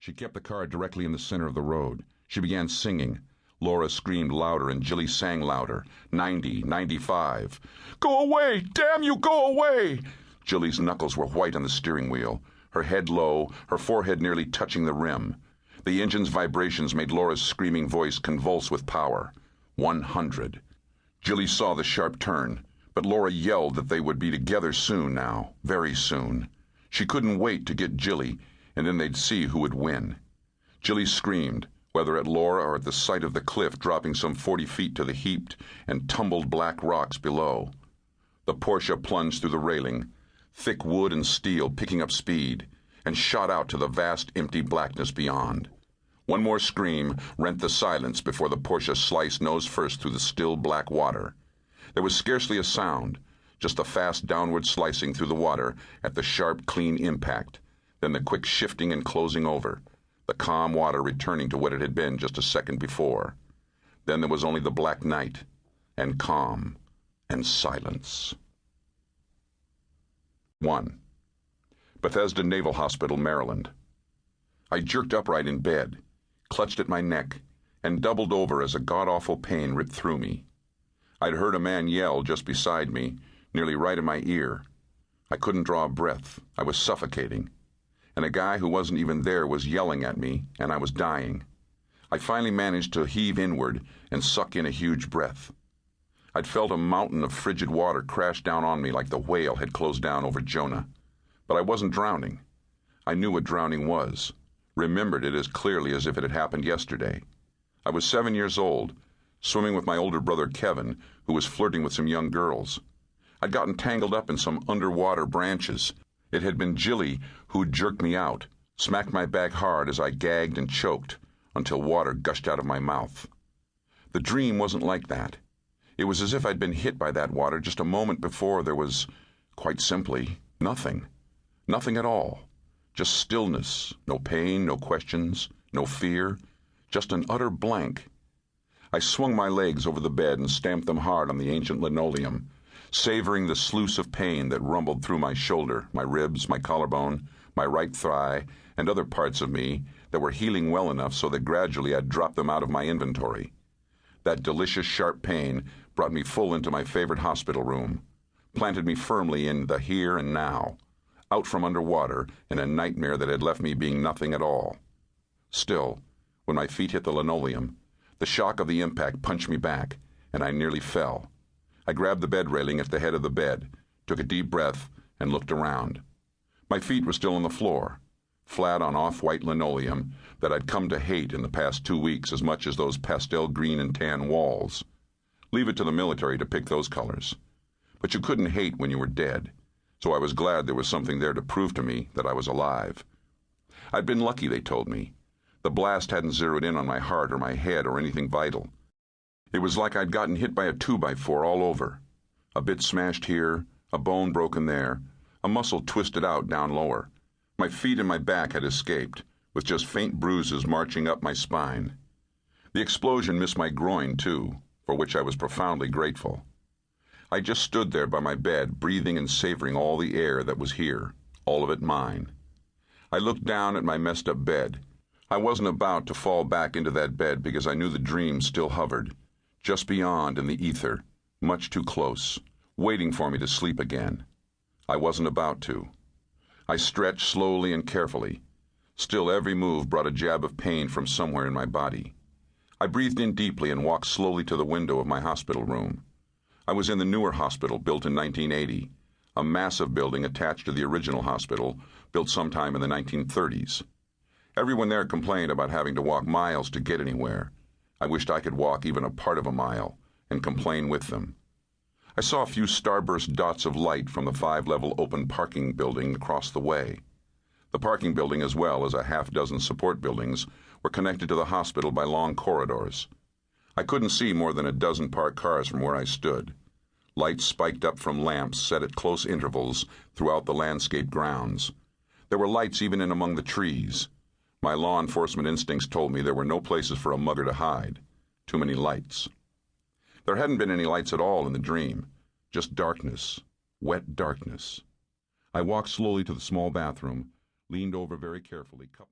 She kept the car directly in the center of the road. She began singing. Laura screamed louder and Jilly sang louder. 90, 95. "Go away! Damn you, go away!" Jilly's knuckles were white on the steering wheel, her head low, her forehead nearly touching the rim. The engine's vibrations made Laura's screaming voice convulse with power. 100. Jilly saw the sharp turn, but Laura yelled that they would be together soon now, very soon. She couldn't wait to get Jilly, and then they'd see who would win. Jilly screamed, whether at Laura or at the sight of the cliff dropping some 40 feet to the heaped and tumbled black rocks below. The Porsche plunged through the railing, thick wood and steel picking up speed, and shot out to the vast empty blackness beyond. One more scream rent the silence before the Porsche sliced nose first through the still black water. There was scarcely a sound, just the fast downward slicing through the water at the sharp, clean impact, then the quick shifting and closing over, the calm water returning to what it had been just a second before. Then there was only the black night, and calm, and silence. 1. Bethesda Naval Hospital, Maryland. I jerked upright in bed, clutched at my neck, and doubled over as a god-awful pain ripped through me. I'd heard a man yell just beside me, nearly right in my ear. I couldn't draw a breath. I was suffocating. And a guy who wasn't even there was yelling at me, and I was dying. I finally managed to heave inward and suck in a huge breath. I'd felt a mountain of frigid water crash down on me like the whale had closed down over Jonah. But I wasn't drowning. I knew what drowning was, remembered it as clearly as if it had happened yesterday. I was 7 years old, swimming with my older brother Kevin, who was flirting with some young girls. I'd gotten tangled up in some underwater branches. It had been Jilly who'd jerked me out, smacked my back hard as I gagged and choked until water gushed out of my mouth. The dream wasn't like that. It was as if I'd been hit by that water just a moment before. There was, quite simply, nothing. Nothing at all. Just stillness, no pain, no questions, no fear, just an utter blank. I swung my legs over the bed and stamped them hard on the ancient linoleum, savoring the sluice of pain that rumbled through my shoulder, my ribs, my collarbone, my right thigh, and other parts of me that were healing well enough so that gradually I'd drop them out of my inventory. That delicious sharp pain brought me full into my favorite hospital room, planted me firmly in the here and now, out from underwater in a nightmare that had left me being nothing at all. Still, when my feet hit the linoleum, the shock of the impact punched me back, and I nearly fell. I grabbed the bed railing at the head of the bed, took a deep breath, and looked around. My feet were still on the floor, flat on off-white linoleum that I'd come to hate in the past 2 weeks as much as those pastel green and tan walls. Leave it to the military to pick those colors. But you couldn't hate when you were dead, so I was glad there was something there to prove to me that I was alive. I'd been lucky, they told me. The blast hadn't zeroed in on my heart or my head or anything vital. It was like I'd gotten hit by a 2x4 all over. A bit smashed here, a bone broken there, a muscle twisted out down lower. My feet and my back had escaped, with just faint bruises marching up my spine. The explosion missed my groin, too, for which I was profoundly grateful. I just stood there by my bed, breathing and savoring all the air that was here, all of it mine. I looked down at my messed up bed. I wasn't about to fall back into that bed because I knew the dream still hovered, just beyond in the ether, much too close, waiting for me to sleep again. I wasn't about to. I stretched slowly and carefully. Still, every move brought a jab of pain from somewhere in my body. I breathed in deeply and walked slowly to the window of my hospital room. I was in the newer hospital, built in 1980, a massive building attached to the original hospital, built sometime in the 1930s. Everyone there complained about having to walk miles to get anywhere. I wished I could walk even a part of a mile and complain with them. I saw a few starburst dots of light from the 5-level open parking building across the way. The parking building, as well as a half-dozen support buildings, were connected to the hospital by long corridors. I couldn't see more than a dozen parked cars from where I stood. Lights spiked up from lamps set at close intervals throughout the landscape grounds. There were lights even in among the trees. My law enforcement instincts told me there were no places for a mugger to hide. Too many lights. There hadn't been any lights at all in the dream. Just darkness. Wet darkness. I walked slowly to the small bathroom, leaned over very carefully, cupped